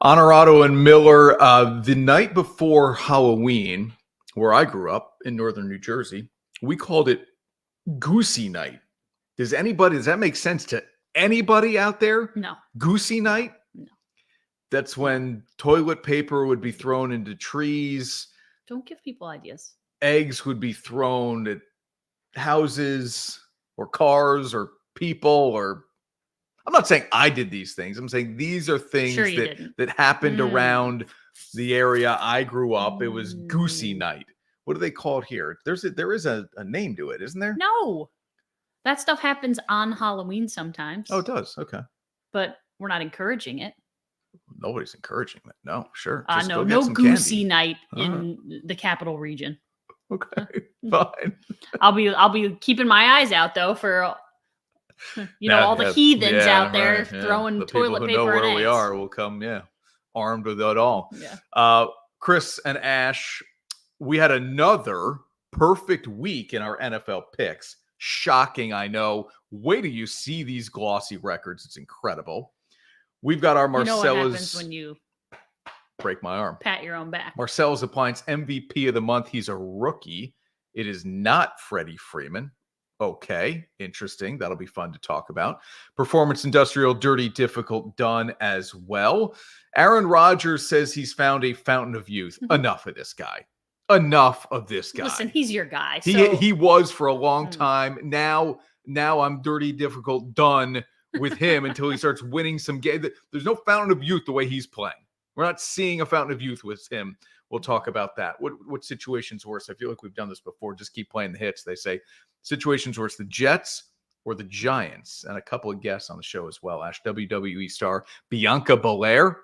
Onorato and Miller, the night before Halloween, where I grew up in northern New Jersey, we called it Goosey Night. Does that make sense to anybody out there? No. Goosey Night? No. That's when toilet paper would be thrown into trees. Don't give people ideas. Eggs would be thrown at houses or cars or people or... I'm not saying I did these things. I'm saying these are things that happened around the area I grew up. It was Goosey Night. What do they call it here? There is a name to it, isn't there? No. That stuff happens on Halloween sometimes. Oh, it does. Okay. But we're not encouraging it. Nobody's encouraging that. No, sure. No Goosey Night in the capital region. Okay, fine. I'll be keeping my eyes out though for all the heathens out there throwing toilet paper. The people who know where we are will come, armed with it all. Yeah. Chris and Ash, we had another perfect week in our NFL picks. Shocking, I know. Wait till you see these glossy records. It's incredible. We've got our Marcellus. You know what happens when you break my arm. Pat your own back. Marcellus Appliance MVP of the month. He's a rookie. It is not Freddie Freeman. Okay, interesting. That'll be fun to talk about. Performance Industrial, dirty, difficult, done as well. Aaron Rodgers says he's found a fountain of youth. Enough of this guy. Enough of this guy. Listen, he's your guy. So... He was for a long time. Now I'm dirty, difficult, done with him until he starts winning some games. There's no fountain of youth the way he's playing. We're not seeing a fountain of youth with him. We'll talk about that. What situation's worse? I feel like we've done this before. Just keep playing the hits. They say situation's worse, the Jets or the Giants? And a couple of guests on the show as well. Ash, WWE star Bianca Belair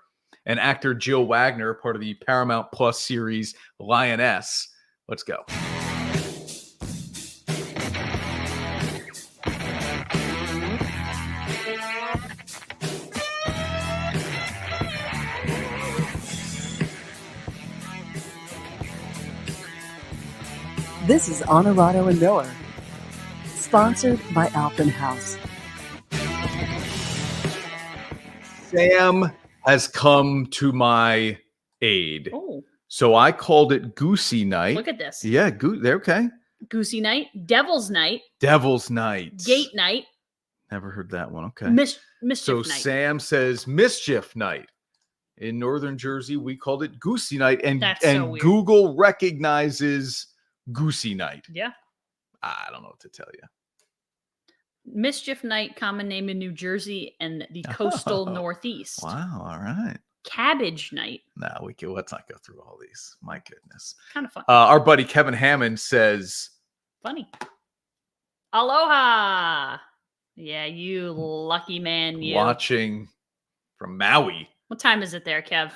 and actor Jill Wagner, part of the Paramount Plus series Lioness. Let's go. This is Onorato and Miller, sponsored by Alpenhaus. Sam has come to my aid. Oh. So I called it Goosey Night. Look at this. Yeah, they're okay. Goosey Night, Devil's Night. Devil's Night. Gate Night. Never heard that one. Okay. Mischief Night. So Sam says Mischief Night. In northern Jersey, we called it Goosey Night. And so weird. Google recognizes Goosey Night. Yeah. I don't know what to tell you. Mischief Night, common name in New Jersey and the coastal Northeast. Wow. All right. Cabbage Night. No, let's not go through all these. My goodness. Kind of fun. Our buddy Kevin Hammond says, funny. Aloha. Yeah, you lucky man. You. Watching from Maui. What time is it there, Kev?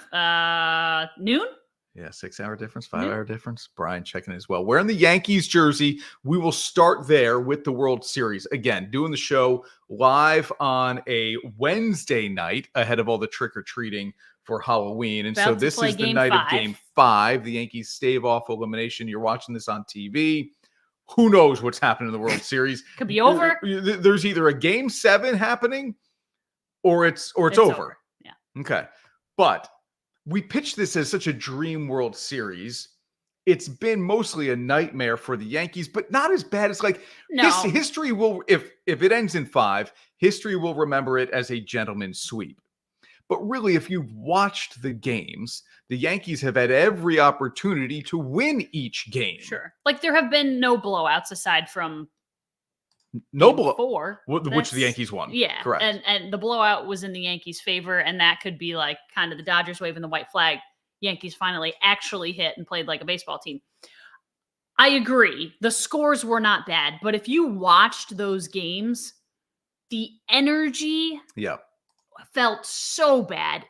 Noon? Yeah, 6-hour difference, 5-hour difference. Brian checking as well. Wearing the Yankees jersey. We will start there with the World Series. Again, doing the show live on a Wednesday night ahead of all the trick-or-treating for Halloween. And so this is the night of Game 5. The Yankees stave off elimination. You're watching this on TV. Who knows what's happening in the World Series? Could be over. There's either a Game 7 happening or it's over. Yeah. Okay. But we pitched this as such a dream World Series. It's been mostly a nightmare for the Yankees, but not as bad as history will, if it ends in 5, history will remember it as a gentleman's sweep. But really, if you've watched the games, the Yankees have had every opportunity to win each game. Sure. Like there have been no blowouts aside from no 4, which the Yankees won. Yeah, correct. And the blowout was in the Yankees' favor, and that could be like kind of the Dodgers waving the white flag. Yankees finally actually hit and played like a baseball team. I agree. The scores were not bad, but if you watched those games, the energy felt so bad.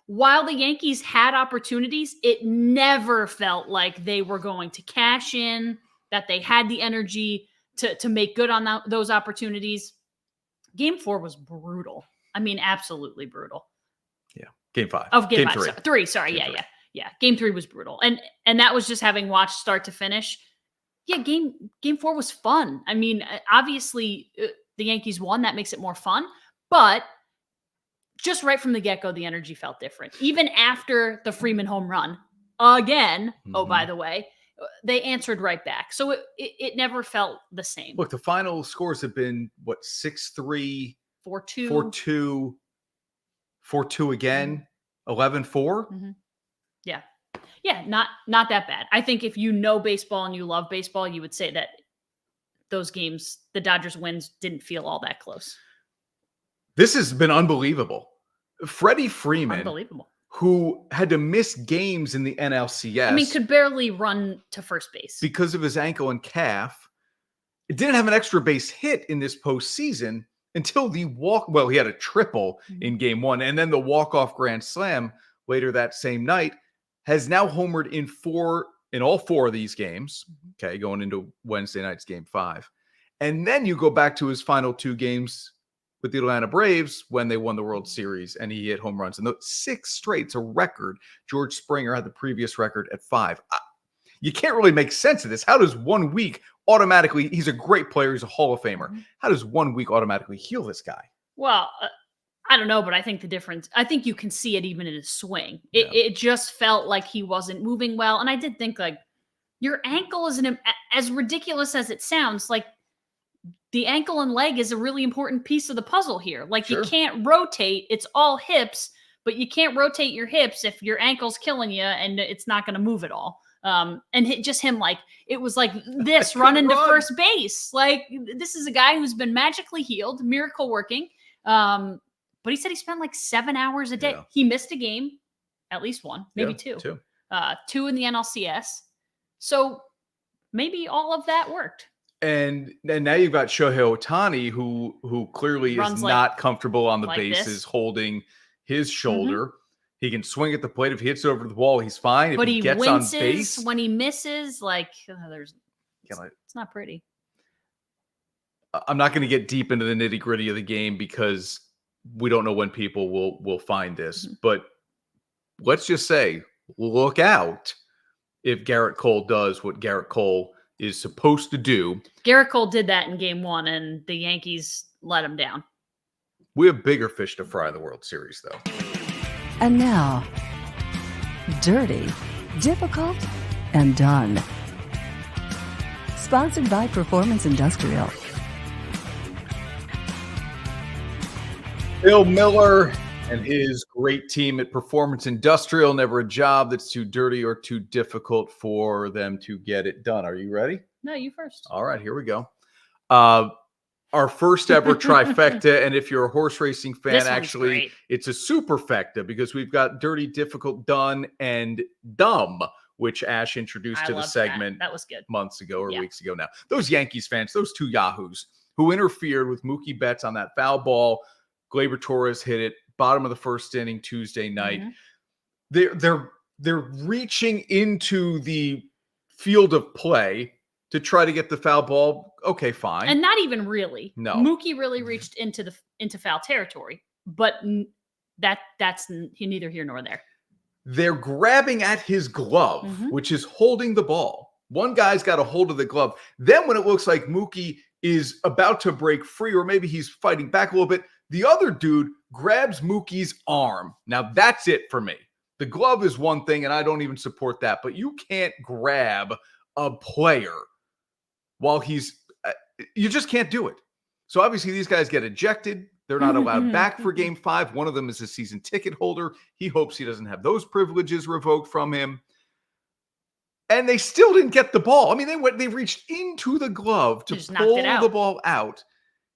While the Yankees had opportunities, it never felt like they were going to cash in, that they had the energy to make good on those opportunities. Game 4 was brutal. I mean, absolutely brutal. Yeah. Game 5. Oh, Game 5. 3. 3. Sorry. Game 3. Yeah. Game 3 was brutal. And that was just having watched start to finish. Yeah. Game 4 was fun. I mean, obviously the Yankees won. That makes it more fun, but just right from the get-go, the energy felt different. Even after the Freeman home run, again, oh, by the way, they answered right back. So it never felt the same. Look, the final scores have been, what, 6-3, 4-2. 4-2 again, 11-4? Yeah. Yeah, not that bad. I think if you know baseball and you love baseball, you would say that those games, the Dodgers wins, didn't feel all that close. This has been unbelievable. Freddie Freeman, Unbelievable. who had to miss games in the NLCS. I mean, could barely run to first base. Because of his ankle and calf. It didn't have an extra base hit in this postseason until the walk. Well, he had a triple in game 1, and then the walk-off grand slam later that same night. Has now homered in all 4 of these games. Okay, going into Wednesday night's game 5. And then you go back to his final 2 games with the Atlanta Braves when they won the World Series, and he hit home runs. And those 6 straight, it's a record. George Springer had the previous record at 5. You can't really make sense of this. How does 1 week automatically, he's a great player, he's a Hall of Famer. How does 1 week automatically heal this guy? Well, I don't know, but I think the difference, I think you can see it even in his swing. It just felt like he wasn't moving well. And I did think, like, your ankle is as ridiculous as it sounds, like the ankle and leg is a really important piece of the puzzle here. Like, you can't rotate. It's all hips, but you can't rotate your hips if your ankle's killing you and it's not going to move at all. And just him, like, it was like this running to first base. Like, this is a guy who's been magically healed, miracle working. But he said he spent like 7 hours a day. Yeah. He missed a game, at least 1, maybe 2. 2 in the NLCS. So maybe all of that worked. And now you've got Shohei Ohtani, who clearly is not comfortable on the bases, holding his shoulder. He can swing at the plate. If he hits it over the wall, he's fine. If he gets winces on base, when he misses, like, it's not pretty. I'm not going to get deep into the nitty gritty of the game because we don't know when people will find this. But let's just say, look out if Garrett Cole does what Garrett Cole is supposed to do. Garrett Cole did that in game 1, and the Yankees let him down. We have bigger fish to fry in the World Series, though. And now, Dirty, Difficult, and Done. Sponsored by Performance Industrial. Bill Miller and his great team at Performance Industrial. Never a job that's too dirty or too difficult for them to get it done. Are you ready? No, you first. All right, here we go. Our first ever trifecta. And if you're a horse racing fan, actually, it's a superfecta because we've got dirty, difficult, done, and dumb, which Ash introduced to the segment that was good months ago or weeks ago now. Those Yankees fans, those 2 yahoos who interfered with Mookie Betts on that foul ball. Gleyber Torres hit it, bottom of the first inning Tuesday night. They're reaching into the field of play to try to get the foul ball. Okay, fine. And not even really. No. Mookie really reached into foul territory, but that's neither here nor there. They're grabbing at his glove, which is holding the ball. One guy's got a hold of the glove. Then when it looks like Mookie is about to break free, or maybe he's fighting back a little bit, the other dude grabs Mookie's arm. Now that's it for me. The glove is one thing, and I don't even support that, but you can't grab a player while he's, you just can't do it. So obviously these guys get ejected. They're not allowed back for game 5. One of them is a season ticket holder. He hopes he doesn't have those privileges revoked from him. And they still didn't get the ball. I mean, they reached into the glove to pull the ball out.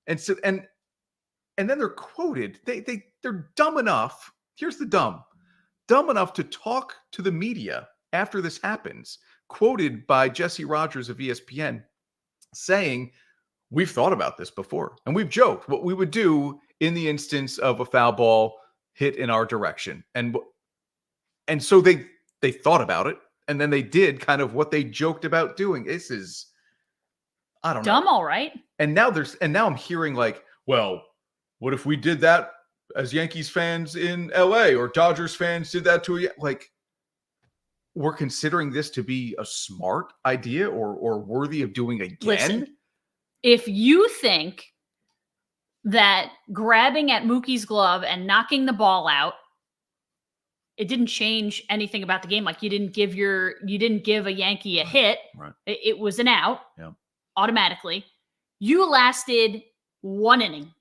And so, and then they're quoted. They're dumb enough. Here's the dumb enough to talk to the media after this happens. Quoted by Jesse Rodgers of ESPN saying, "We've thought about this before, and we've joked what we would do in the instance of a foul ball hit in our direction." And so they thought about it, and then they did kind of what they joked about doing. This is, I don't know. Dumb, all right. And now I'm hearing like, well, what if we did that as Yankees fans in LA, or Dodgers fans did that to like, we're considering this to be a smart idea or worthy of doing again? Listen, if you think that grabbing at Mookie's glove and knocking the ball out, it didn't change anything about the game. Like you didn't give a Yankee a hit. Right. It was an out automatically. You lasted 1 inning.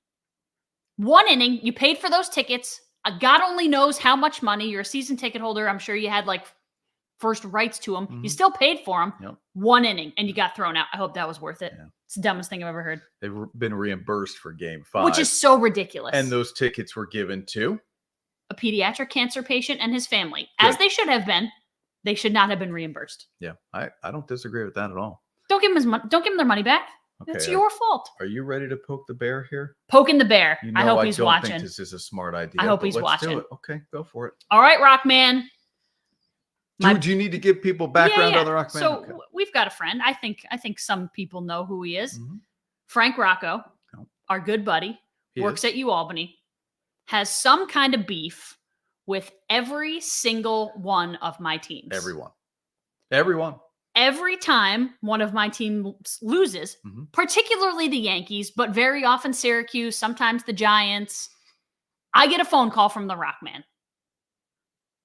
1 inning. You paid for those tickets. God only knows how much money. You're a season ticket holder. I'm sure you had like first rights to them. You still paid for them. Yep. 1 inning and you got thrown out. I hope that was worth it. Yeah. It's the dumbest thing I've ever heard. They've been reimbursed for Game 5. Which is so ridiculous. And those tickets were given to a pediatric cancer patient and his family, as they should have been. They should not have been reimbursed. Yeah, I don't disagree with that at all. Don't give them their money back. Okay, it's your fault. Are you ready to poke the bear here? Poking the bear. You know, I hope he's don't watching. think this is a smart idea. I hope he's let's watching. Do it. Okay, go for it. All right, Rockman. Do you need to give people background on the Rockman? So we've got a friend. I think some people know who he is. Frank Rocco, our good buddy, works at UAlbany, has some kind of beef with every single one of my teams. Everyone. Every time one of my teams loses, particularly the Yankees, but very often Syracuse, sometimes the Giants, I get a phone call from the Rockman.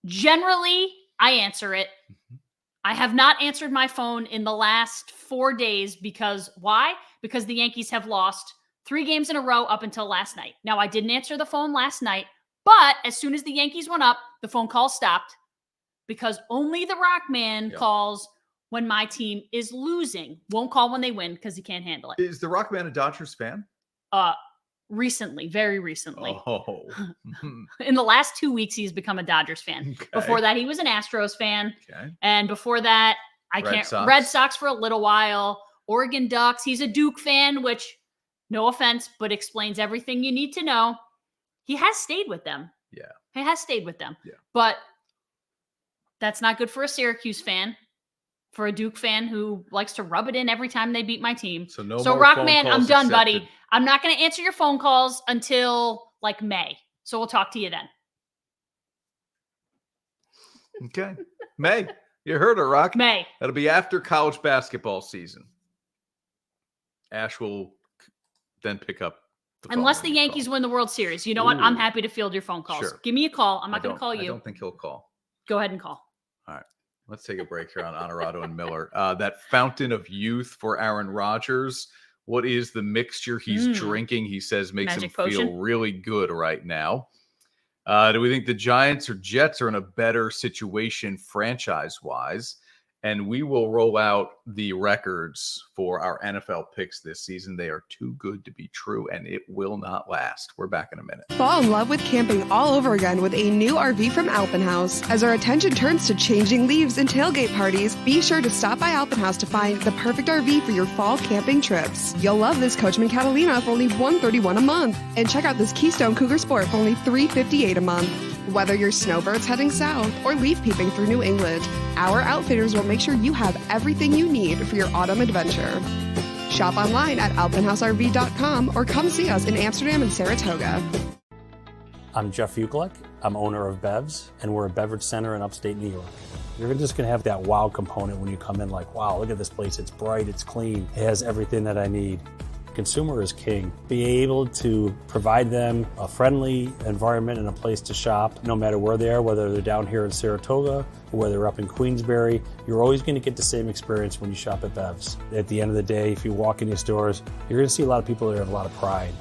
Generally, I answer it. I have not answered my phone in the last 4 days because why? Because the Yankees have lost 3 games in a row up until last night. Now, I didn't answer the phone last night, but as soon as the Yankees went up, the phone call stopped because only the Rockman calls when my team is losing. Won't call when they win because he can't handle it. Is the Rockman a Dodgers fan? Recently, very recently. Oh. In the last 2 weeks, he's become a Dodgers fan. Okay. Before that, he was an Astros fan. Okay. And before that, Red Sox for a little while. Oregon Ducks. He's a Duke fan, which, no offense, but explains everything you need to know. He has stayed with them. Yeah. He has stayed with them. Yeah. But that's not good for a Syracuse fan, for a Duke fan who likes to rub it in every time they beat my team. So more Rockman, I'm done, accepted. buddy. I'm not going to answer your phone calls until like May. So we'll talk to you then. Okay. May. You heard her, Rock. May. That'll be after college basketball season. Ash will then pick up unless the Yankees win the World Series. You know what? I'm happy to field your phone calls. Sure. Give me a call. I'm not going to call you. I don't think he'll call. Go ahead and call. All right. Let's take a break here on Onorato and Miller. That fountain of youth for Aaron Rodgers. What is the mixture he's drinking? He says makes Magic him feel really good right now. Do we think the Giants or Jets are in a better situation franchise-wise? And we will roll out the records for our NFL picks this season. They are too good to be true, and it will not last. We're back in a minute. Fall in love with camping all over again with a new RV from Alpenhaus. As our attention turns to changing leaves and tailgate parties, be sure to stop by Alpenhaus to find the perfect RV for your fall camping trips. You'll love this Coachman Catalina for only $131 a month. And check out this Keystone Cougar Sport for only $358 a month. Whether you're snowbirds heading south or leaf peeping through New England, our outfitters will make sure you have everything you need for your autumn adventure. Shop online at alpenhausrv.com or come see us in Amsterdam and Saratoga. I'm Jeff Ukelek. I'm owner of Bev's, and we're a beverage center in upstate New York. You're just going to have that wow component when you come in, like, wow, look at this place. It's bright, it's clean, it has everything that I need. Consumer is king. Be able to provide them a friendly environment and a place to shop, no matter where they are, whether they're down here in Saratoga or whether they're up in Queensbury. You're always going to get the same experience when you shop at Bev's. At the end of the day, if you walk in these stores, you're going to see a lot of people that have a lot of pride.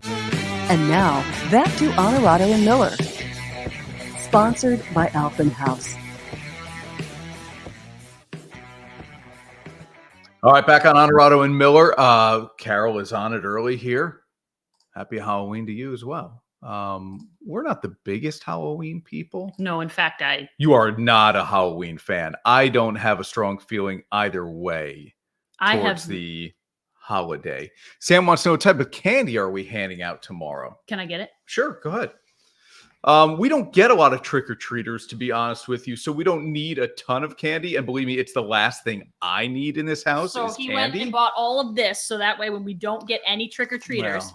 And now, back to Onorato and Miller. Sponsored by Alpenhaus. All right, back on Onorato and Miller. Carol is on it early here. Happy Halloween to you as well. We're not the biggest Halloween people. No, in fact, You are not a Halloween fan. I don't have a strong feeling either way towards the holiday. Sam wants to know what type of candy are we handing out tomorrow? Can I get it? Sure, go ahead. We don't get a lot of trick-or-treaters, to be honest with you, so we don't need a ton of candy. And believe me, it's the last thing I need in this house. So is he candy. went and bought all of this, so that way when we don't get any trick-or-treaters,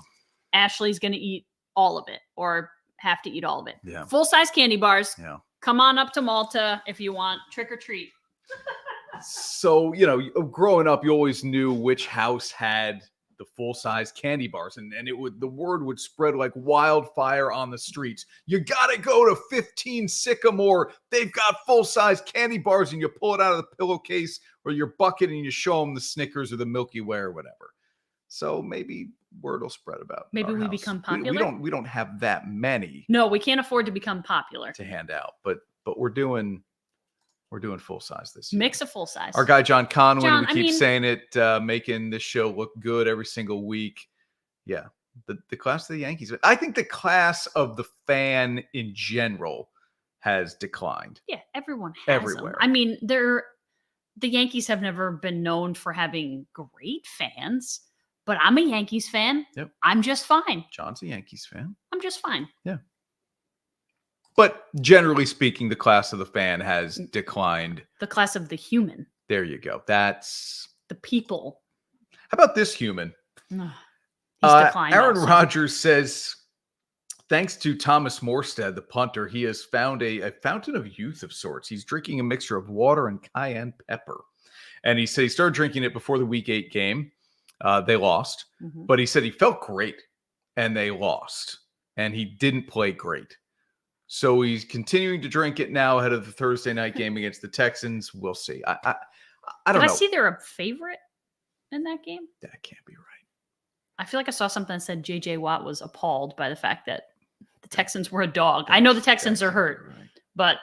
Ashley's going to eat all of it or have to eat all of it. Yeah. Full-size candy bars. Yeah. Come on up to Malta if you want trick-or-treat. So, growing up, you always knew which house had the full-size candy bars, and the word would spread like wildfire on the streets. You got to go to 15 Sycamore. They've got full-size candy bars, and you pull it out of the pillowcase or your bucket and you show them the Snickers or the Milky Way or whatever. So maybe word will spread about. Maybe our we house. become popular. We don't have that many. No, we can't afford to become popular. To hand out, but we're doing full size this year. Mix of full size. Our guy John Conway, John, we keep saying it, making this show look good every single week. Yeah, the class of the Yankees. I think the class of the fan in general has declined. Yeah, everyone has everywhere. Them. I mean, the Yankees have never been known for having great fans, but I'm a Yankees fan. Yep. I'm just fine. John's a Yankees fan. I'm just fine. Yeah. But generally speaking, the class of the fan has declined. The class of the human. There you go. That's the people. How about this human? He's declined. Aaron also. Rodgers says, thanks to Thomas Morstead, the punter, he has found a fountain of youth of sorts. He's drinking a mixture of water and cayenne pepper. And he said he started drinking it before the Week 8 game. They lost. Mm-hmm. But he said he felt great, and they lost. And he didn't play great. So he's continuing to drink it now ahead of the Thursday night game against the Texans. We'll see. I don't know. Did I see they're a favorite in that game? That can't be right. I feel like I saw something that said J.J. Watt was appalled by the fact that the Texans were a dog. I know the Texans are hurt, right. but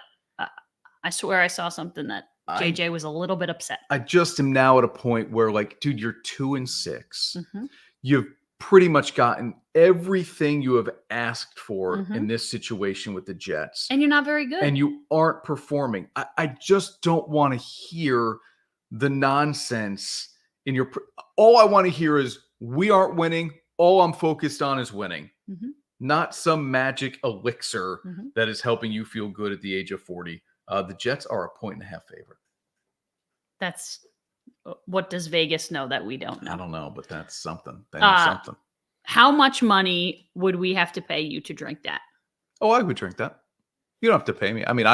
I swear I saw something that J.J. was a little bit upset. I just am now at a point where, like, dude, you're 2-6. Mm-hmm. You've pretty much gotten everything you have asked for in this situation with the Jets. And you're not very good. And you aren't performing. I just don't want to hear the nonsense in your all I want to hear is we aren't winning. All I'm focused on is winning. Mm-hmm. Not some magic elixir that is helping you feel good at the age of 40. The Jets are a 1.5 favorite. That's what does Vegas know that we don't know? I don't know, but that's something. They know something. How much money would we have to pay you to drink that? Oh, I would drink that. You don't have to pay me. I mean,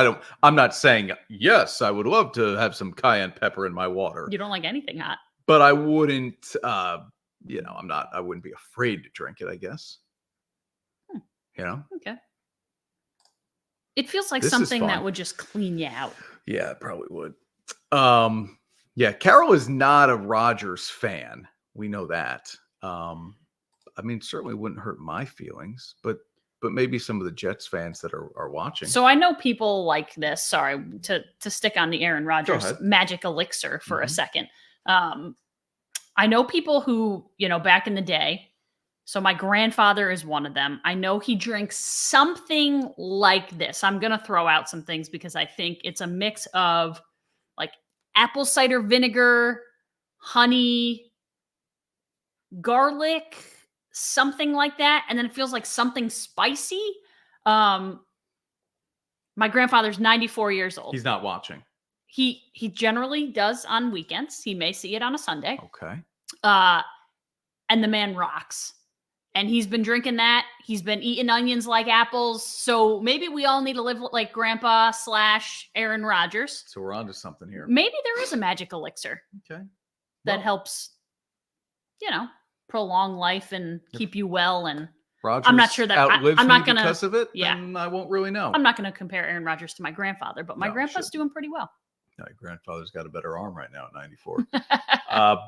I'm not saying yes, I would love to have some cayenne pepper in my water. You don't like anything hot. But I wouldn't, I wouldn't be afraid to drink it, I guess. Okay. It feels like This is something that fun. would just clean you out. Yeah, it probably would. Yeah, Carol is not a Rodgers fan. We know that. I mean, certainly wouldn't hurt my feelings, but maybe some of the Jets fans that are watching. So I know people like this. Sorry, to stick on the Aaron Rodgers magic elixir for a second. I know people who, back in the day, so my grandfather is one of them. I know he drinks something like this. I'm going to throw out some things because I think it's a mix of like apple cider vinegar, honey, garlic, something like that. And then it feels like something spicy. My grandfather's 94 years old. He's not watching. He generally does on weekends. He may see it on a Sunday. Okay. And the man rocks. And he's been drinking that. He's been eating onions like apples. So maybe we all need to live like Grandpa / Aaron Rodgers. So we're on to something here. Maybe there is a magic elixir Okay. that helps, prolong life and keep you well. And Rodgers I'm not sure that outlives I'm not me gonna because of it. yeah. Then I won't really know. I'm not going to compare Aaron Rodgers to my grandfather, but my No, grandpa's sure. doing pretty well. No, your grandfather's got a better arm right now at 94.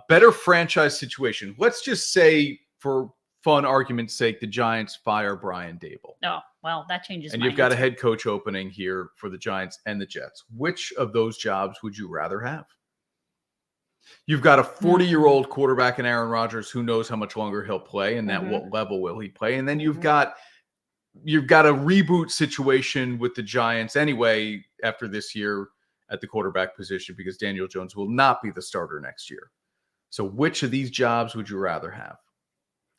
Better franchise situation. Let's just say, for fun argument's sake, the Giants fire Brian Dable. Oh, well, that changes. And my you've got a answer. head coach opening here for the Giants and the Jets. Which of those jobs would you rather have? You've got a 40-year-old quarterback in Aaron Rodgers who knows how much longer he'll play and at what level will he play. And then you've got a reboot situation with the Giants anyway after this year at the quarterback position because Daniel Jones will not be the starter next year. So which of these jobs would you rather have?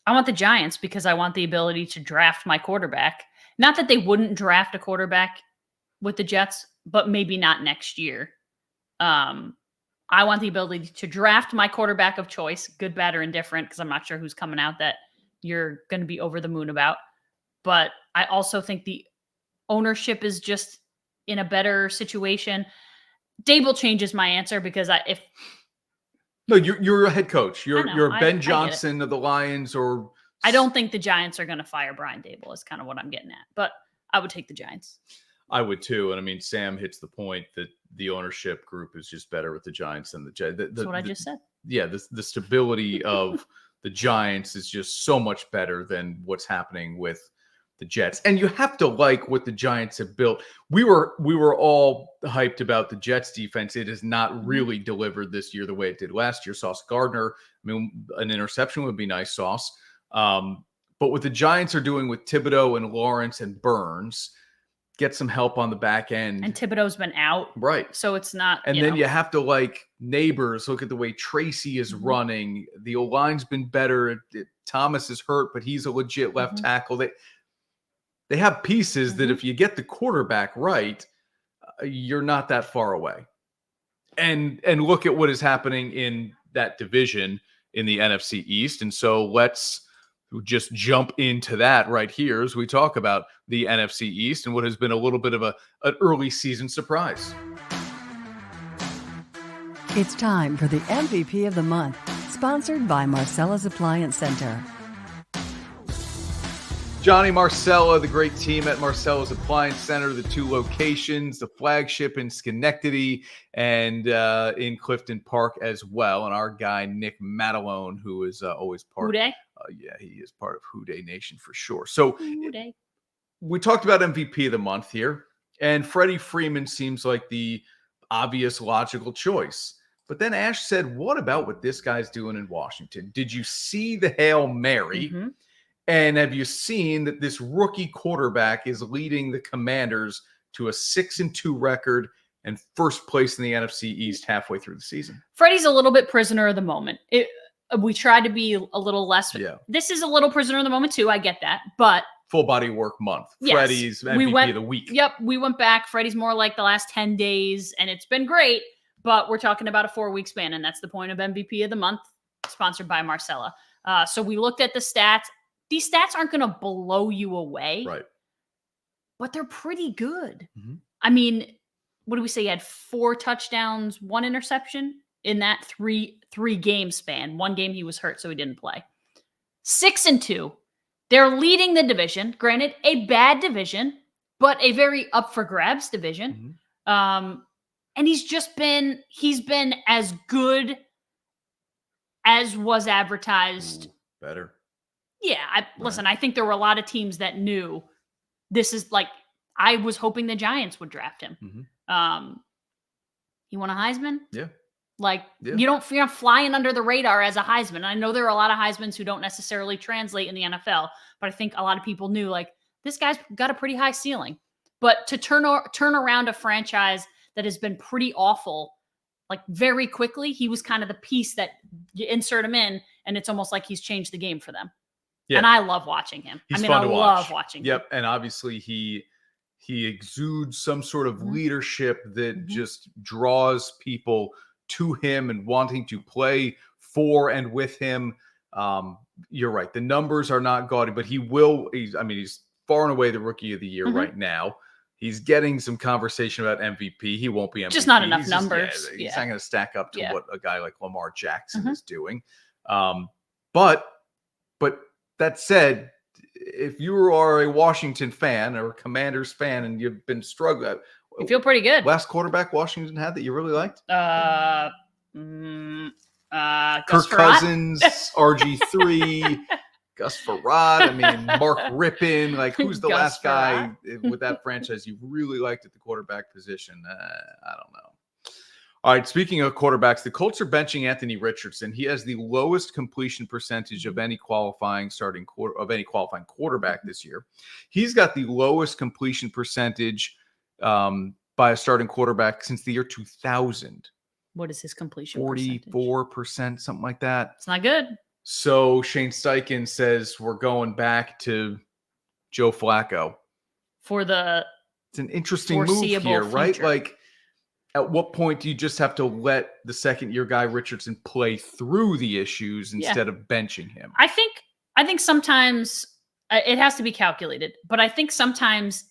I want the Giants because I want the ability to draft my quarterback. Not that they wouldn't draft a quarterback with the Jets, but maybe not next year. I want the ability to draft my quarterback of choice, good, bad, or indifferent, because I'm not sure who's coming out that you're going to be over the moon about. But I also think the ownership is just in a better situation. Dable changes my answer because No, you're a head coach. You're I Ben get it. Johnson of the Lions, or I don't think the Giants are going to fire Brian Dable is kind of what I'm getting at, but I would take the Giants. I would too. And I mean, Sam hits the point that the ownership group is just better with the Giants than the Giants. That's what I just said. Yeah, the stability of the Giants is just so much better than what's happening with the Jets. And you have to like what the Giants have built. We were all hyped about the Jets defense. It has not really delivered this year the way it did last year. Sauce Gardner, I mean, an interception would be nice, Sauce. But what the Giants are doing with Thibodeau and Lawrence and Burns, get some help on the back end. And Thibodeau's been out. Right. So it's not. And then you have to like Neighbors. Look at the way Tracy is running. The O-line's been better. Thomas is hurt, but he's a legit left tackle. They have pieces that if you get the quarterback right, you're not that far away. And look at what is happening in that division in the NFC East. And so let's just jump into that right here as we talk about the NFC East and what has been a little bit of an early season surprise. It's time for the MVP of the month, sponsored by Marcella's Appliance Center. Johnny Marcella, the great team at Marcella's Appliance Center, the 2 locations, the flagship in Schenectady and in Clifton Park as well. And our guy, Nick Matalone, who is always part Houday? Yeah, he is part of Houday Nation for sure. So Houday. We talked about MVP of the month here, and Freddie Freeman seems like the obvious logical choice. But then Ash said, what about what this guy's doing in Washington? Did you see the Hail Mary? And have you seen that this rookie quarterback is leading the Commanders to a 6-2 record and first place in the NFC East halfway through the season? Freddie's a little bit prisoner of the moment. We try to be a little less. Yeah. This is a little prisoner of the moment too. I get that, but full body work month. Yes, Freddie's MVP of the week. Yep, we went back. Freddie's more like the last 10 days, and it's been great. But we're talking about a 4-week span, and that's the point of MVP of the month, sponsored by Marcella. So we looked at the stats. These stats aren't going to blow you away, right? But they're pretty good. I mean, what do we say? He had 4 touchdowns, 1 interception in that three game span. 1 game he was hurt, so he didn't play. 6-2. They're leading the division. Granted, a bad division, but a very up for grabs division. And he's been as good as was advertised. Better. Yeah. Listen, I think there were a lot of teams that knew this is like, I was hoping the Giants would draft him. He won a Heisman. Yeah. You're not flying under the radar as a Heisman. And I know there are a lot of Heismans who don't necessarily translate in the NFL, but I think a lot of people knew like this guy's got a pretty high ceiling. But to turn around a franchise that has been pretty awful, like very quickly, he was kind of the piece that you insert him in, and it's almost like he's changed the game for them. Yeah. And I love watching him. He's fun to watch. Love watching him. Yep. And obviously he exudes some sort of leadership that just draws people to him and wanting to play for and with him. You're right. The numbers are not gaudy, but he's far and away the rookie of the year right now. He's getting some conversation about MVP. He won't be MVP. Just not enough numbers. He's not going to stack up to what a guy like Lamar Jackson is doing. But that said, if you are a Washington fan or a Commanders fan and you've been struggling, you feel pretty good. Last quarterback Washington had that you really liked? Kirk Cousins, RG3, Gus Farad. I mean, Mark Rippon. Like, who's the last guy with that franchise you really liked at the quarterback position? I don't know. All right, speaking of quarterbacks, the Colts are benching Anthony Richardson. He has the lowest completion percentage of any qualifying quarterback this year. He's got the lowest completion percentage by a starting quarterback since the year 2000. What is his completion 44%, something like that. It's not good. So Shane Steichen says we're going back to Joe Flacco. It's an interesting move here, future. Right? Like, at what point do you just have to let the second-year guy Richardson play through the issues instead of benching him? I think sometimes it has to be calculated, but I think sometimes,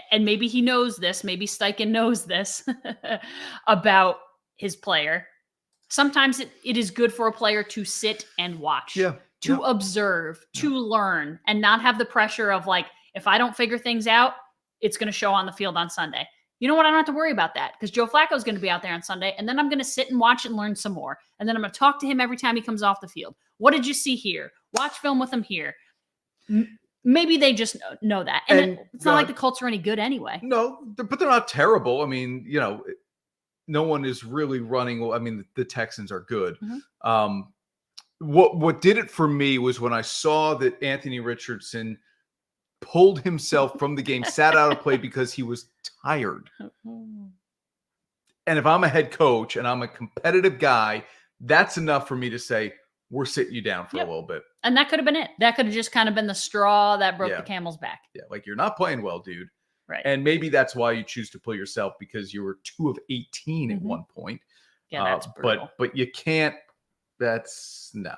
and maybe he knows this, maybe Steichen knows this about his player. Sometimes it is good for a player to sit and watch, to observe, to learn, and not have the pressure of like, if I don't figure things out, it's going to show on the field on Sunday. You know what? I don't have to worry about that because Joe Flacco is going to be out there on Sunday, and then I'm going to sit and watch and learn some more. And then I'm going to talk to him every time he comes off the field. What did you see here? Watch film with him here. Maybe they just know that. And it's not like the Colts are any good anyway. No, but they're not terrible. I mean, you know, no one is really running. I mean, the Texans are good. What did it for me was when I saw that Anthony Richardson pulled himself from the game, sat out of play because he was tired. And if I'm a head coach and I'm a competitive guy, that's enough for me to say, we're sitting you down for a little bit. And that could have been it. That could have just kind of been the straw that broke the camel's back. Yeah, like you're not playing well, dude. Right. And maybe that's why you choose to pull yourself because you were 2 of 18 at one point. Yeah, that's brutal. But you can't. That's no.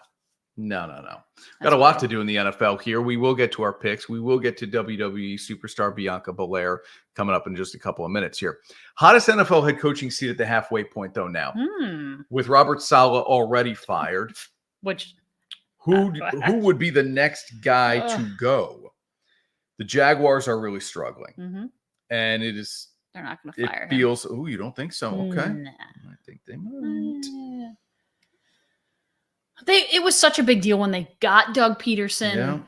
Got a lot to do in the NFL here. We will get to our picks. We will get to WWE superstar Bianca Belair coming up in just a couple of minutes here. Hottest NFL head coaching seat at the halfway point, though, now. With Robert Saleh already fired. Who would be the next guy to go? The Jaguars are really struggling. And it is. They're not going to fire him. It feels, you don't think so? Okay. Nah. I think they might. It was such a big deal when they got Doug Peterson. Yeah,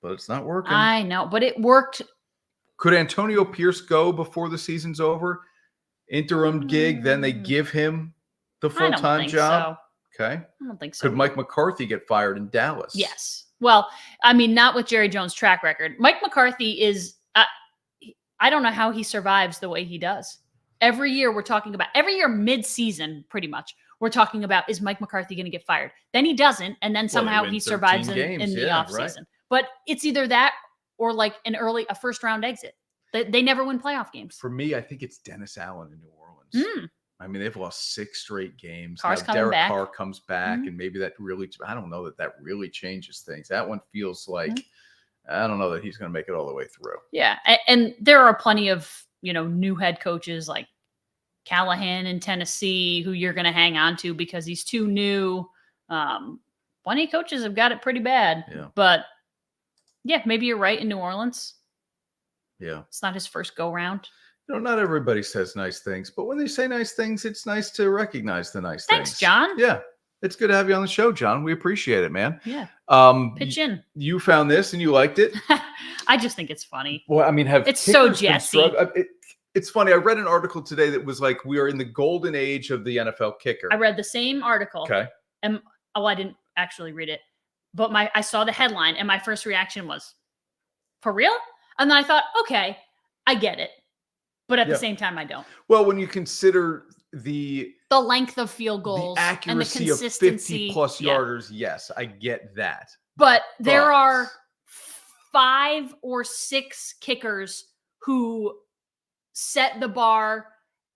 but it's not working. I know, but it worked. Could Antonio Pierce go before the season's over? Interim gig, then they give him the full-time job? So. Okay. I don't think so. Could Mike McCarthy get fired in Dallas? Yes. Well, I mean, not with Jerry Jones' track record. Mike McCarthy is, I don't know how he survives the way he does. Every year mid-season, pretty much, we're talking about, is Mike McCarthy going to get fired? Then he doesn't, and then somehow he survives in the offseason. Right. But it's either that or like a first-round exit. They never win playoff games. For me, I think it's Dennis Allen in New Orleans. I mean, they've lost 6 straight games. Derek Carr comes back, and maybe that really – I don't know that really changes things. That one feels like I don't know that he's going to make it all the way through. Yeah, and there are plenty of, new head coaches like Callahan in Tennessee who you're going to hang on to because he's too new. Plenty of coaches have got it pretty bad. Yeah. But, yeah, maybe you're right in New Orleans. Yeah. It's not his first go-round. Not everybody says nice things, but when they say nice things, it's nice to recognize the nice things. Thanks, John. Yeah. It's good to have you on the show, John. We appreciate it, man. Yeah. Pitch in. You found this and you liked it? I just think it's funny. Well, I mean, it's so Jesse. It's funny. I read an article today that was like, we are in the golden age of the NFL kicker. I read the same article. Okay. And I didn't actually read it, but I saw the headline and my first reaction was, for real? And then I thought, okay, I get it. But at the same time, I don't. Well, when you consider the length of field goals, the accuracy and the consistency of 50+ yarders, yes, I get that. But there are 5 or 6 kickers who set the bar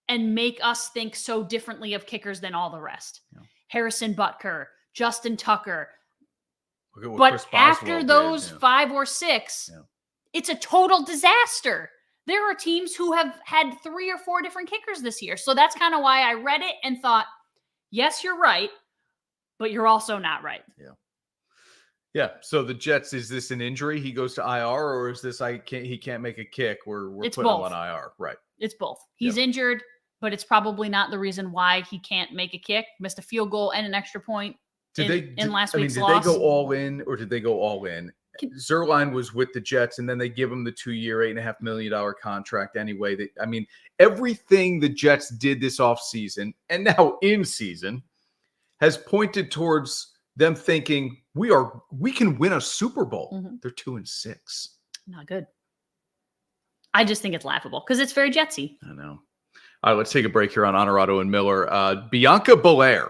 and make us think so differently of kickers than all the rest. Yeah. Harrison Butker, Justin Tucker. But after those 5 or 6, it's a total disaster. There are teams who have had 3 or 4 different kickers this year. So that's kind of why I read it and thought, yes, you're right, but you're also not right. Yeah. Yeah. So the Jets, is this an injury? He goes to IR, or is this he can't make a kick? We're putting him on IR. Right. It's both. He's injured, but it's probably not the reason why he can't make a kick. Missed a field goal and an extra point in last week's loss. Did they go all in, or did they go all in? Zerline was with the Jets, and then they give him the 2-year, $8.5 million contract anyway. Everything the Jets did this offseason and now in season has pointed towards them thinking we can win a Super Bowl. Mm-hmm. They're 2-6. Not good. I just think it's laughable because it's very Jetsy. I know. All right, let's take a break here on Onorato and Miller. Bianca Belair,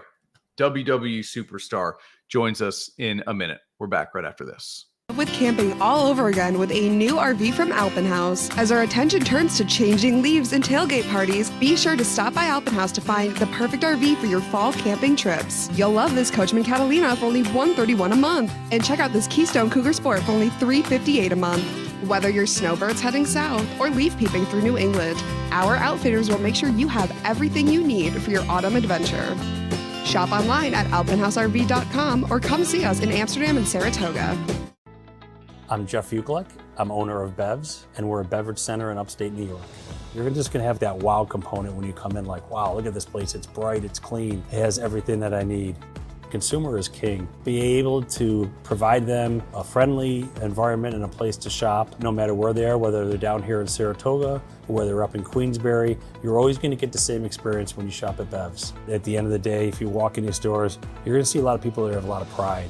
WWE superstar, joins us in a minute. We're back right after this. With camping all over again with a new RV from Alpenhaus. As our attention turns to changing leaves and tailgate parties, be sure to stop by Alpenhaus to find the perfect RV for your fall camping trips. You'll love this Coachman Catalina for only $131 a month. And check out this Keystone Cougar Sport for only $358 a month. Whether you're snowbirds heading south or leaf peeping through New England, our outfitters will make sure you have everything you need for your autumn adventure. Shop online at alpenhouserv.com or come see us in Amsterdam and Saratoga. I'm Jeff Ukelek. I'm owner of Bevs, and we're a beverage center in upstate New York. You're just gonna have that wow component when you come in, like, wow, look at this place. It's bright, it's clean, it has everything that I need. Consumer is king. Be able to provide them a friendly environment and a place to shop, no matter where they are, whether they're down here in Saratoga or whether they're up in Queensbury. You're always gonna get the same experience when you shop at Bevs. At the end of the day, if you walk in these stores, you're gonna see a lot of people that have a lot of pride.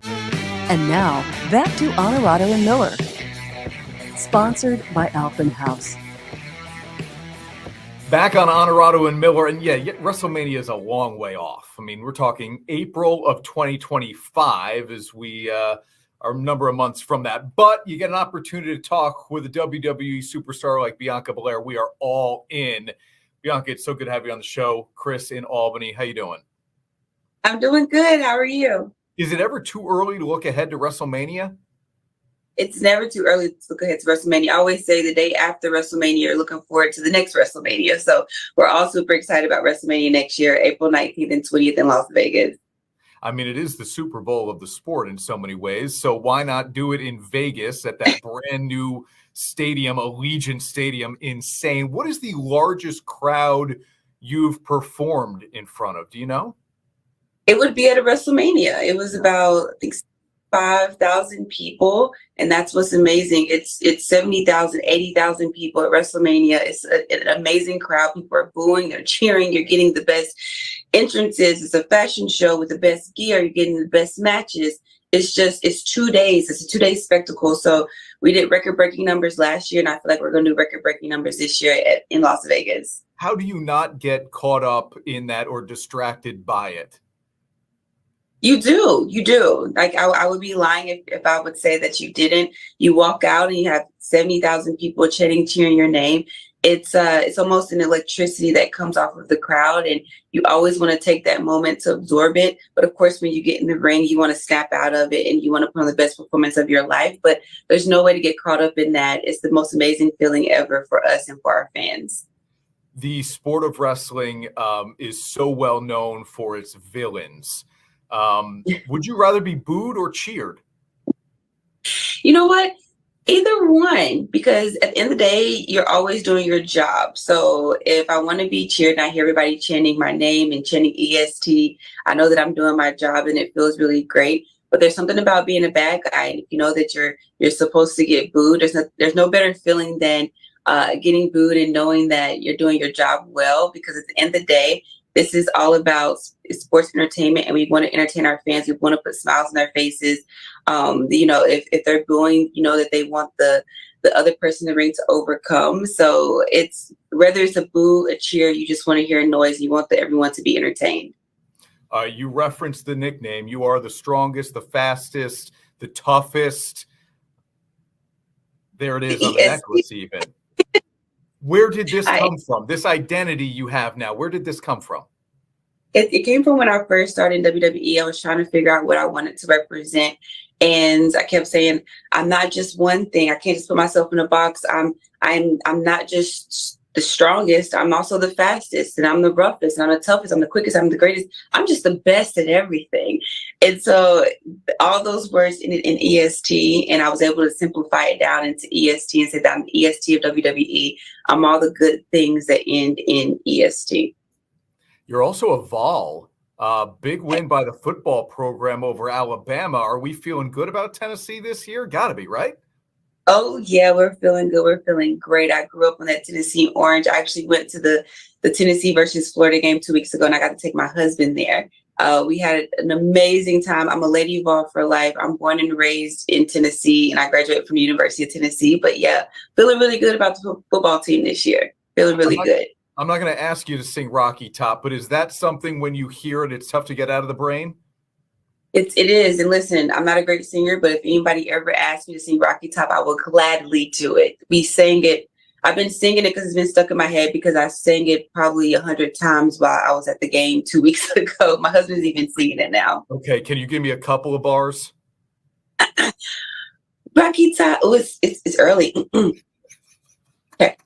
And now, back to Onorato and Miller. Sponsored by Alpenhaus. Back on Onorato and Miller, and yeah, WrestleMania is a long way off. I mean, we're talking April of 2025 as we are a number of months from that. But you get an opportunity to talk with a WWE superstar like Bianca Belair. We are all in. Bianca, it's so good to have you on the show. Chris in Albany, how you doing? I'm doing good. How are you? Is it ever too early to look ahead to WrestleMania? It's never too early to look ahead to WrestleMania. I always say the day after WrestleMania, you're looking forward to the next WrestleMania. So we're all super excited about WrestleMania next year, April 19th and 20th in Las Vegas. I mean, it is the Super Bowl of the sport in so many ways. So why not do it in Vegas at that brand new stadium, Allegiant Stadium? Insane. What is the largest crowd you've performed in front of? Do you know? It would be at a WrestleMania. It was about, I think, 5,000 people, and that's what's amazing. It's 70,000, 80,000 people at WrestleMania. It's an amazing crowd. People are booing, they're cheering. You're getting the best entrances. It's a fashion show with the best gear. You're getting the best matches. It's 2 days. It's a 2-day spectacle. So we did record-breaking numbers last year, and I feel like we're going to do record-breaking numbers this year in Las Vegas. How do you not get caught up in that or distracted by it? You do. Like I would be lying if I would say that you didn't. You walk out and you have 70,000 people cheering your name. It's almost an electricity that comes off of the crowd, and you always want to take that moment to absorb it. But of course, when you get in the ring, you want to snap out of it and you want to put on the best performance of your life. But there's no way to get caught up in that. It's the most amazing feeling ever for us and for our fans. The sport of wrestling is so well known for its villains. Would you rather be booed or cheered? You know what? Either one, because at the end of the day, you're always doing your job. So if I want to be cheered and I hear everybody chanting my name and chanting EST, I know that I'm doing my job and it feels really great. But there's something about being a bad guy. And if you know that you're supposed to get booed, there's no better feeling than getting booed and knowing that you're doing your job well, because at the end of the day, this is all about sports entertainment, and we want to entertain our fans. We want to put smiles on their faces. If they're booing, that they want the other person in the ring to overcome. So it's whether it's a boo, a cheer, you just want to hear a noise. You want everyone to be entertained. You referenced the nickname. You are the strongest, the fastest, the toughest. There it is on the necklace even. Where did this come from? This identity you have now, where did this come from? It came from when I first started in WWE. I was trying to figure out what I wanted to represent. And I kept saying, I'm not just one thing. I can't just put myself in a box. I'm not just the strongest. I'm also the fastest, and I'm the roughest, and I'm the toughest. I'm the quickest. I'm the greatest. I'm just the best at everything. And so all those words in EST, and I was able to simplify it down into EST and say that I'm the EST of WWE. I'm all the good things that end in EST. You're also a Vol. Big win by the football program over Alabama. Are we feeling good about Tennessee this year? Gotta be, right? Oh, yeah, we're feeling good. We're feeling great. I grew up on that Tennessee orange. I actually went to the Tennessee versus Florida game 2 weeks ago, and I got to take my husband there. We had an amazing time. I'm a Lady Vol for life. I'm born and raised in Tennessee, and I graduated from the University of Tennessee. But, yeah, feeling really good about the football team this year. Feeling really good. I'm not going to ask you to sing Rocky Top, but is that something when you hear it, it's tough to get out of the brain? It is. And listen, I'm not a great singer, but if anybody ever asked me to sing Rocky Top, I will gladly do it. We sang it. I've been singing it because it's been stuck in my head because I sang it probably 100 times while I was at the game 2 weeks ago. My husband's even singing it now. Okay. Can you give me a couple of bars? Rocky Top. Oh, it's early. Okay.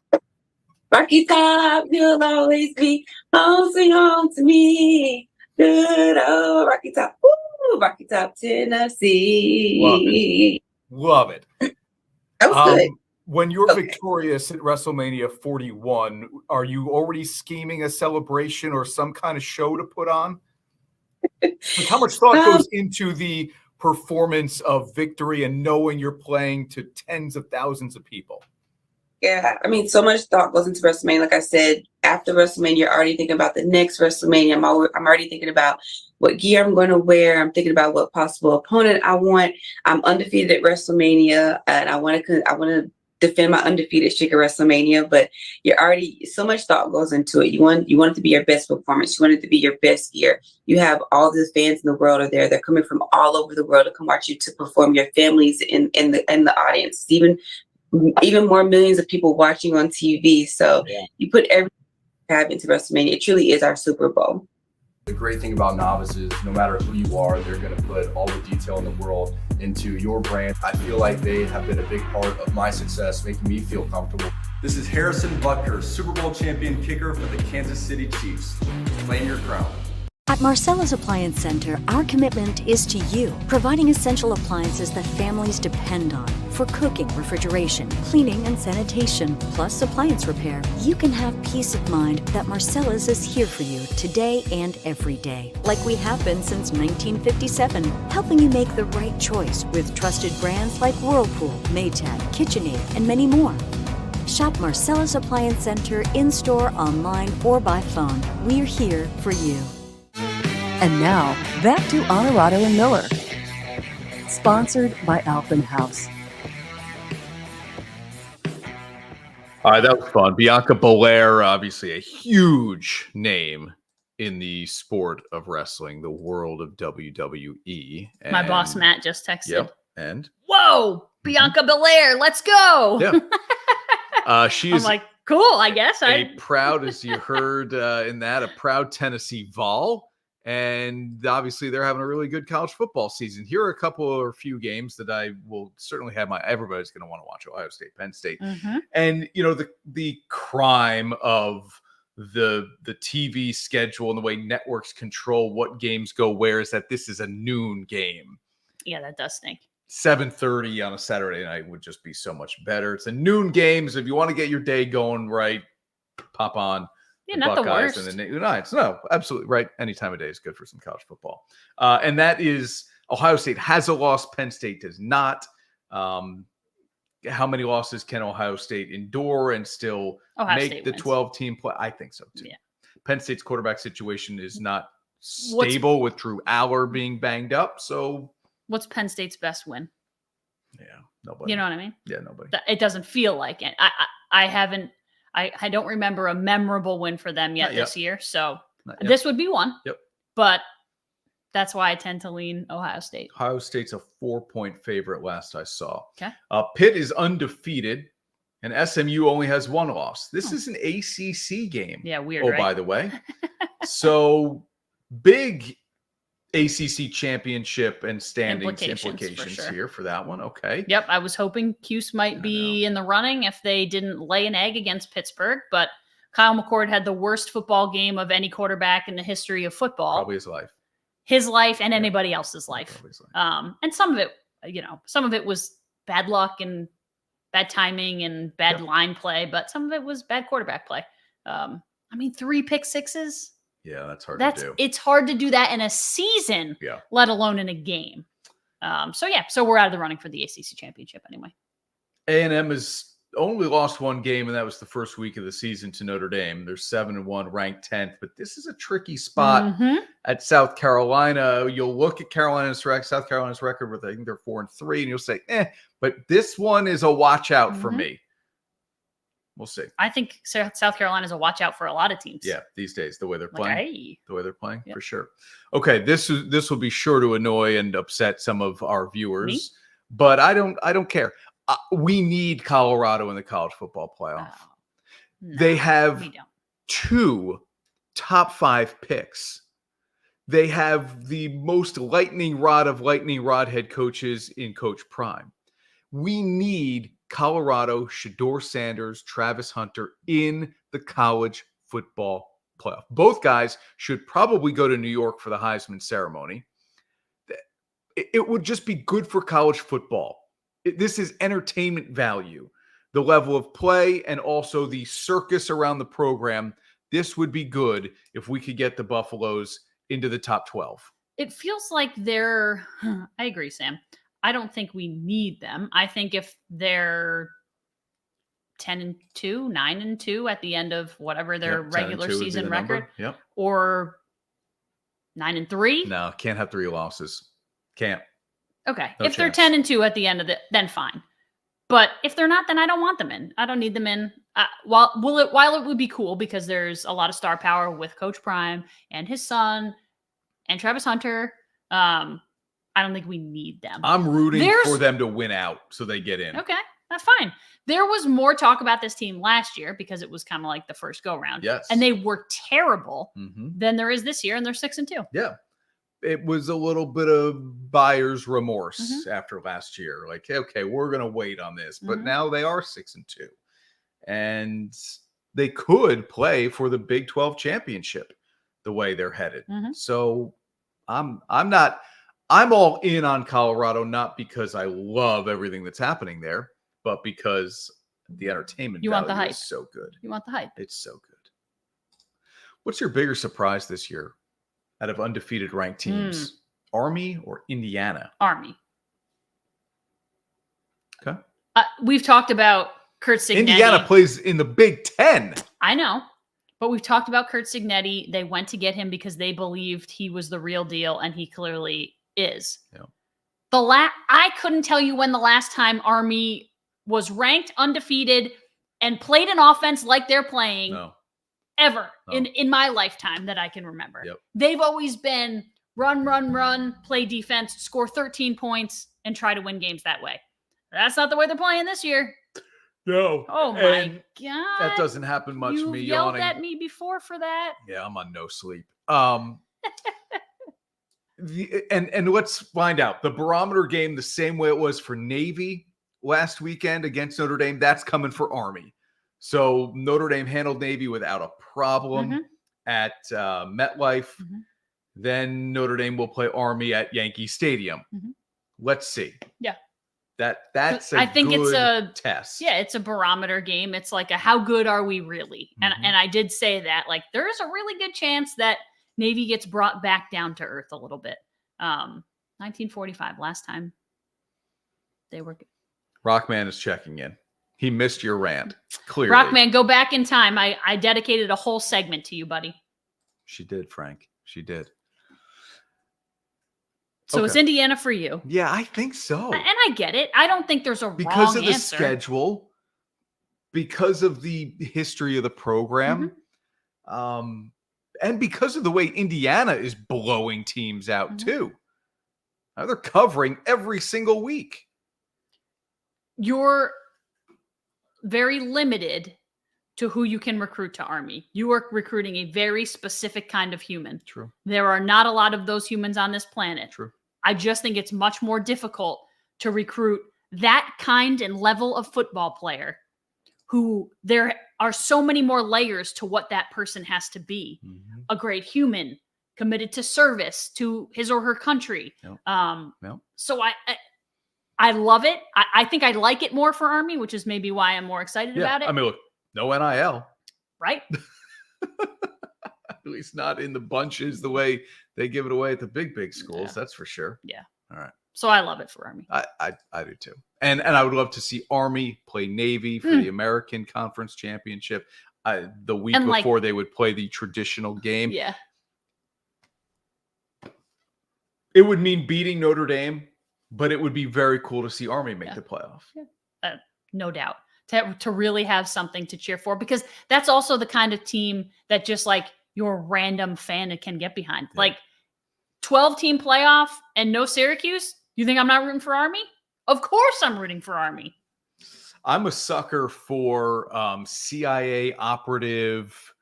Rocky Top, you'll always be home, sweet home to me. Good old Rocky Top. Woo, Rocky Top, Tennessee. Love it. That was good. When you're Okay. victorious at WrestleMania 41, are you already scheming a celebration or some kind of show to put on? Like, how much thought goes into the performance of victory and knowing you're playing to tens of thousands of people? Yeah, I mean, so much thought goes into WrestleMania. Like I said, after WrestleMania, you're already thinking about the next WrestleMania. I'm already thinking about what gear I'm going to wear. I'm thinking about what possible opponent I want. I'm undefeated at WrestleMania, and I want to defend my undefeated streak at WrestleMania. But you're already, so much thought goes into it. You want it to be your best performance. You want it to be your best gear. You have all the fans in the world are there. They're coming from all over the world to come watch you to perform. Your families in the audience, even more millions of people watching on TV. So you put everything you have into WrestleMania. It truly is our Super Bowl. The great thing about novices, no matter who you are, they're going to put all the detail in the world into your brand. I feel like they have been a big part of my success, making me feel comfortable. This is Harrison Butker, Super Bowl champion kicker for the Kansas City Chiefs. Claim your crown. At Marcella's Appliance Center, our commitment is to you, providing essential appliances that families depend on for cooking, refrigeration, cleaning, and sanitation, plus appliance repair. You can have peace of mind that Marcella's is here for you today and every day, like we have been since 1957, helping you make the right choice with trusted brands like Whirlpool, Maytag, KitchenAid, and many more. Shop Marcella's Appliance Center in-store, online, or by phone. We're here for you. And now, back to Onorato and Miller. Sponsored by Alphen House. All right, that was fun. Bianca Belair, obviously a huge name in the sport of wrestling, the world of WWE. My boss, Matt, just texted. Yep. And? Whoa, Bianca Belair, let's go. Yeah. She is I'm like, cool, I guess. a proud, as you heard in that, a proud Tennessee Vol. And obviously they're having a really good college football season. Here are a couple or a few games that I will certainly have everybody's going to want to watch: Ohio State, Penn State. And, you know, the crime of the TV schedule and the way networks control what games go where is that this is a noon game. Yeah, that does stink. 7:30 on a Saturday night would just be so much better. It's a noon game, so if you want to get your day going right, pop on. Yeah, not Buckeyes the worst. And no, absolutely right. Any time of day is good for some college football. And that is Ohio State has a loss. Penn State does not. How many losses can Ohio State endure and still make State the wins. 12-team play? I think so too. Yeah. Penn State's quarterback situation is not stable with Drew Aller being banged up. So what's Penn State's best win? Yeah, nobody. You know what I mean? Yeah, nobody. It doesn't feel like it. I don't remember a memorable win for them yet this year. So this would be one. Yep. But that's why I tend to lean Ohio State. Ohio State's a 4-point favorite last I saw. Okay. Pitt is undefeated, and SMU only has one loss. This is an ACC game. Yeah, weird, Oh, right? by the way. So big ACC championship and standings implications here for that one. Okay. Yep. I was hoping Cuse might be in the running if they didn't lay an egg against Pittsburgh, but Kyle McCord had the worst football game of any quarterback in the history of football. Probably his life. His life and anybody else's life. And some of it was bad luck and bad timing and bad line play, but some of it was bad quarterback play. 3 pick sixes. Yeah, that's hard to do. It's hard to do that in a season, let alone in a game. So we're out of the running for the ACC championship anyway. A&M has only lost one game, and that was the first week of the season to Notre Dame. They're 7-1, ranked 10th, but this is a tricky spot at South Carolina. You'll look at South Carolina's record with, I think they're 4-3, and you'll say, but this one is a watch out for me. We'll see. I think South Carolina is a watch out for a lot of teams. Yeah, these days, the way they're playing. The way they're playing, for sure. Okay, this will be sure to annoy and upset some of our viewers, but I don't care. We need Colorado in the college football playoff. They have 2 top 5 picks. They have the most lightning rod of lightning rod head coaches in Coach Prime. We need Colorado, Shedeur Sanders, Travis Hunter in the college football playoff. Both guys should probably go to New York for the Heisman ceremony. It would just be good for college football. This is entertainment value, the level of play and also the circus around the program. This would be good if we could get the Buffaloes into the top 12. It feels like I agree, Sam. I don't think we need them. I think if they're 10-2, 9-2 at the end of whatever their regular season record, or 9-3. No, can't have 3 losses. Can't. Okay. No if chance. they're 10-2 at the end of it, then fine. But if they're not, then I don't want them in. I don't need them in. While it would be cool because there's a lot of star power with Coach Prime and his son and Travis Hunter, I don't think we need them. I'm rooting for them to win out so they get in. Okay, that's fine. There was more talk about this team last year because it was kind of like the first go round. Yes. And they were terrible Mm-hmm. than there is this year, and they're 6-2. Yeah. It was a little bit of buyer's remorse after last year. Like, okay, we're going to wait on this. But now they are 6-2. And they could play for the Big 12 championship the way they're headed. So I'm all in on Colorado, not because I love everything that's happening there, but because the entertainment want the value hype. is so good. You want the hype. It's so good. What's your bigger surprise this year out of undefeated ranked teams? Army or Indiana? Army. Okay. We've talked about Kurt Signetti. Indiana plays in the Big Ten. I know. But we've talked about Kurt Signetti. They went to get him because they believed he was the real deal, and he clearly is. Yeah. I couldn't tell you when the last time Army was ranked undefeated and played an offense like they're playing ever in my lifetime that I can remember. Yep. They've always been run, play defense, score 13 points, and try to win games that way. That's not the way they're playing this year. No. Oh my God. That doesn't happen much. You've Me yelled yawning. at me before for that. Yeah, I'm on no sleep. And let's find out the barometer game the same way it was for Navy last weekend against Notre Dame. That's coming for Army. So Notre Dame handled Navy without a problem at MetLife. Then Notre Dame will play Army at Yankee Stadium. Let's see. Yeah. That's I think it's a test. Yeah, it's a barometer game. It's like how good are we really? And I did say that like there's a really good chance that Navy gets brought back down to earth a little bit. 1945, last time they were good. Rockman is checking in. He missed your rant. Clearly. Rockman, go back in time. I dedicated a whole segment to you, buddy. She did, Frank. She did. So it's Indiana for you. Yeah, I think so. And I get it. I don't think there's a because wrong of the answer. schedule, because of the history of the program, and because of the way Indiana is blowing teams out too. Now they're covering every single week. You're very limited to who you can recruit to Army. You are recruiting a very specific kind of human. True. There are not a lot of those humans on this planet. True. I just think it's much more difficult to recruit that kind and level of football player who there are so many more layers to what that person has to be. A great human, committed to service to his or her country. So I love it. I think I like it more for Army, which is maybe why I'm more excited about it. I mean, look, no NIL. Right? At least not in the bunches the way they give it away at the big schools. That's for sure. Yeah. All right. So I love it for Army. I do too. And I would love to see Army play Navy for the American Conference Championship. The week before they would play the traditional game. Yeah. It would mean beating Notre Dame, but it would be very cool to see Army make the playoff. Yeah. No doubt. To really have something to cheer for, because that's also the kind of team that just like your random fan can get behind. Like 12-team playoff and no Syracuse. You think I'm not rooting for Army? Of course I'm rooting for Army. I'm a sucker for CIA operative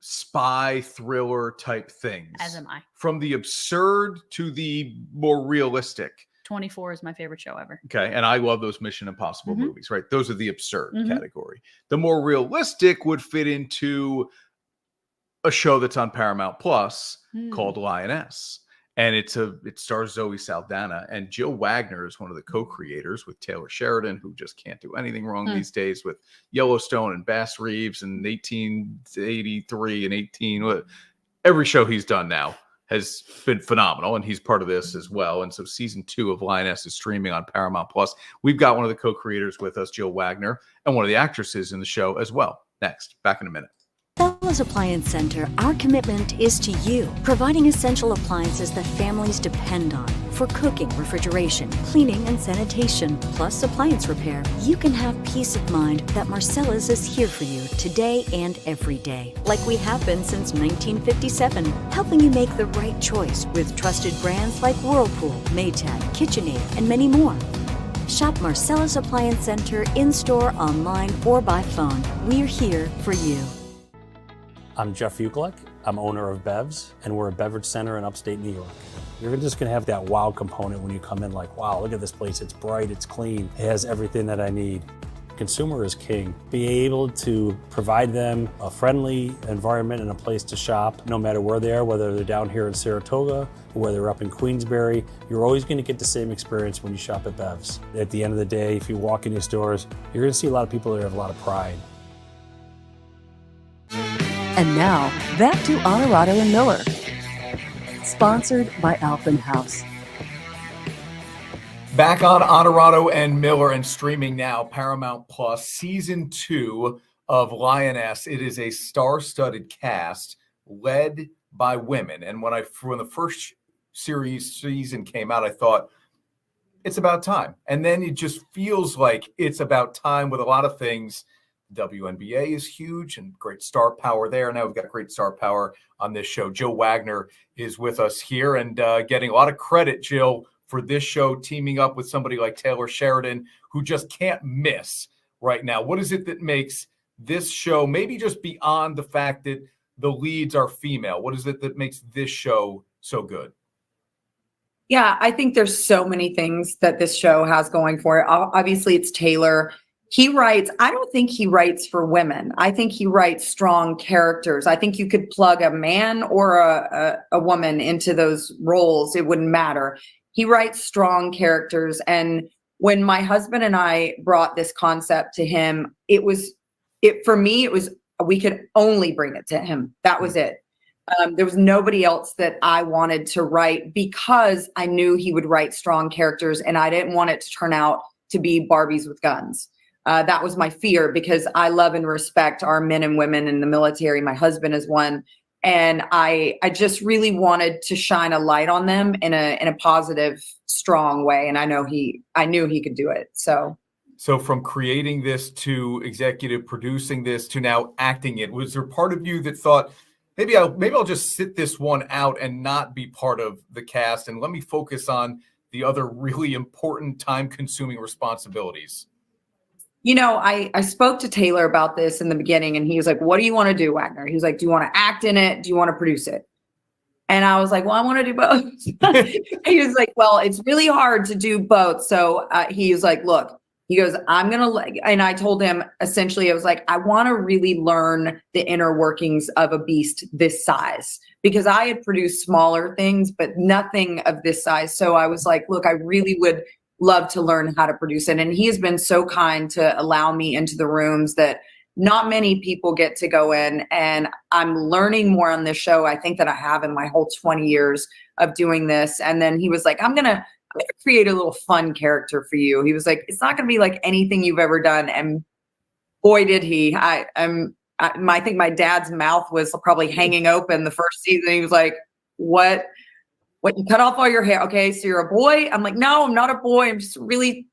spy thriller type things. As am I. From the absurd to the more realistic. 24 is my favorite show ever. Okay. And I love those Mission Impossible Mhm. movies, right? Those are the absurd Mhm. category. The more realistic would fit into a show that's on Paramount Plus called Lioness. And it stars Zoe Saldana, and Jill Wagner is one of the co-creators with Taylor Sheridan, who just can't do anything wrong these days, with Yellowstone and Bass Reeves and 1883 and 18. Every show he's done now has been phenomenal, and he's part of this as well. And so season 2 of Lioness is streaming on Paramount Plus. We've got one of the co-creators with us, Jill Wagner, and one of the actresses in the show as well. Next, back in a minute. Bella's Appliance Center, our commitment is to you, providing essential appliances that families depend on for cooking, refrigeration, cleaning, and sanitation, plus appliance repair. You can have peace of mind that Marcella's is here for you today and every day, like we have been since 1957, helping you make the right choice with trusted brands like Whirlpool, Maytag, KitchenAid, and many more. Shop Marcella's Appliance Center in-store, online, or by phone. We're here for you. I'm Jeff Ukelek. I'm owner of Bevs, and we're a beverage center in upstate New York. You're just gonna have that wow component when you come in, like, wow, look at this place. It's bright, it's clean, it has everything that I need. Consumer is king. Be able to provide them a friendly environment and a place to shop, no matter where they are, whether they're down here in Saratoga or whether they're up in Queensbury. You're always gonna get the same experience when you shop at Bevs. At the end of the day, if you walk in your stores, you're gonna see a lot of people that have a lot of pride. And now, back to Onorato and Miller. Sponsored by Alpenhaus. Back on Onorato and Miller and streaming now, Paramount Plus, season 2 of Lioness. It is a star-studded cast led by women. And when the first season came out, I thought, it's about time. And then it just feels like it's about time with a lot of things. WNBA is huge and great star power there. Now we've got great star power on this show. Jill Wagner is with us here and getting a lot of credit, Jill, for this show, teaming up with somebody like Taylor Sheridan, who just can't miss right now. What is it that makes this show, maybe just beyond the fact that the leads are female, what is it that makes this show so good? Yeah, I think there's so many things that this show has going for it. Obviously, it's Taylor. He writes, I don't think he writes for women. I think he writes strong characters. I think you could plug a man or a woman into those roles. It wouldn't matter. He writes strong characters. And when my husband and I brought this concept to him, for me, we could only bring it to him. That was it. There was nobody else that I wanted to write because I knew he would write strong characters and I didn't want it to turn out to be Barbies with guns. That was my fear because I love and respect our men and women in the military. My husband is one. And I just really wanted to shine a light on them in a positive, strong way. And I knew he could do it. So from creating this to executive producing this to now acting it, was there part of you that thought, maybe I'll just sit this one out and not be part of the cast and let me focus on the other really important time-consuming responsibilities? You know, I spoke to Taylor about this in the beginning and he was like, what do you want to do, Wagner? He was like, do you want to act in it? Do you want to produce it? And I was like, well, I want to do both. He was like, well, it's really hard to do both. So he was like, look, he goes, and I told him essentially, I was like, I want to really learn the inner workings of a beast this size because I had produced smaller things, but nothing of this size. So I was like, look, I really would love to learn how to produce it. And he has been so kind to allow me into the rooms that not many people get to go in. And I'm learning more on this show, I think, that I have in my whole 20 years of doing this. And then he was like, I'm gonna create a little fun character for you. He was like, it's not gonna be like anything you've ever done. And boy, did he. I think my dad's mouth was probably hanging open the first season. He was like, what, you cut off all your hair? Okay, so you're a boy? I'm like, no, I'm not a boy. I'm just really,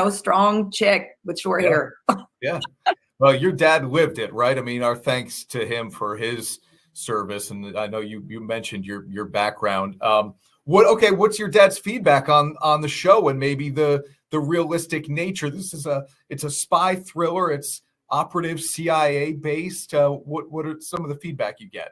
strong chick with short hair. Yeah. Well, your dad lived it, right? I mean, our thanks to him for his service. And I know you mentioned your background. What's your dad's feedback on the show and maybe the realistic nature? It's a spy thriller. It's operative CIA based. What are some of the feedback you get?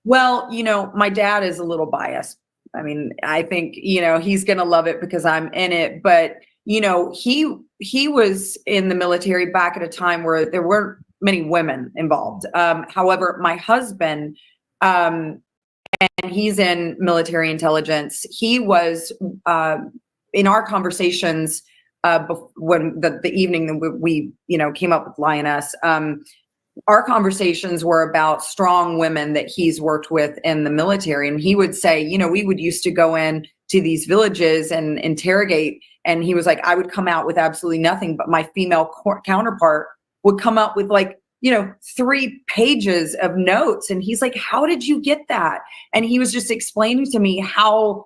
Well, my dad is a little biased I mean, I think, he's going to love it because I'm in it. But, he was in the military back at a time where there weren't many women involved. However, my husband, and he's in military intelligence. He was in our conversations when the evening that we came up with Lioness. Our conversations were about strong women that he's worked with in the military. And he would say, we would used to go in to these villages and interrogate. And he was like, I would come out with absolutely nothing, but my female counterpart would come up with 3 pages of notes. And he's like, how did you get that? And he was just explaining to me how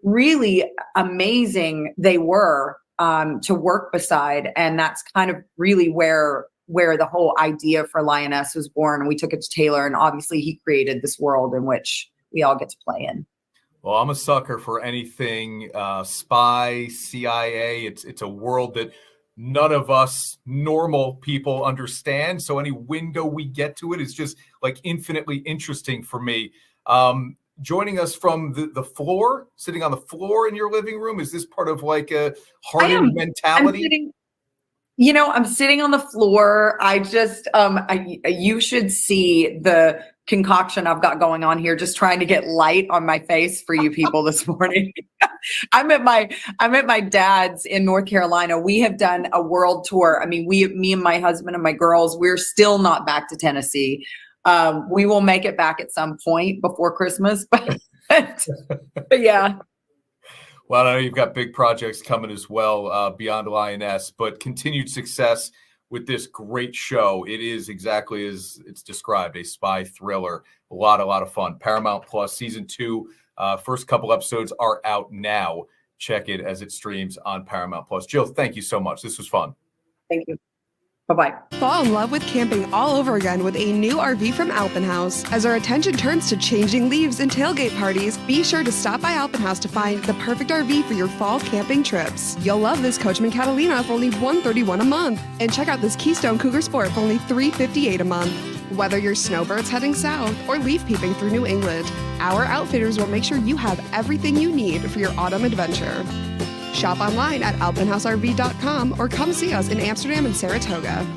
really amazing they were to work beside. And that's kind of really where the whole idea for Lioness was born. And we took it to Taylor, and obviously he created this world in which we all get to play in. Well, I'm a sucker for anything spy, CIA. It's a world that none of us normal people understand. So any window we get to it is just infinitely interesting for me. Joining us from the floor, sitting on the floor in your living room, is this part of a hardened mentality? I'm sitting on the floor. I just, you should see the concoction I've got going on here, just trying to get light on my face for you people this morning. I'm at my dad's in North Carolina. We have done a world tour. I mean, me and my husband and my girls, we're still not back to Tennessee. We will make it back at some point before Christmas, but yeah. Well, I know you've got big projects coming as well beyond Lioness, but continued success with this great show. It is exactly as it's described, a spy thriller. A lot of fun. Paramount Plus Season 2, first couple episodes are out now. Check it as it streams on Paramount Plus. Jill, thank you so much. This was fun. Thank you. Bye-bye. Fall in love with camping all over again with a new RV from Alpenhaus. As our attention turns to changing leaves and tailgate parties, be sure to stop by Alpenhaus to find the perfect RV for your fall camping trips. You'll love this Coachman Catalina for only $131 a month. And check out this Keystone Cougar Sport for only $358 a month. Whether you're snowbirds heading south or leaf peeping through New England, our outfitters will make sure you have everything you need for your autumn adventure. Shop online at alpenhausrv.com or come see us in Amsterdam and Saratoga.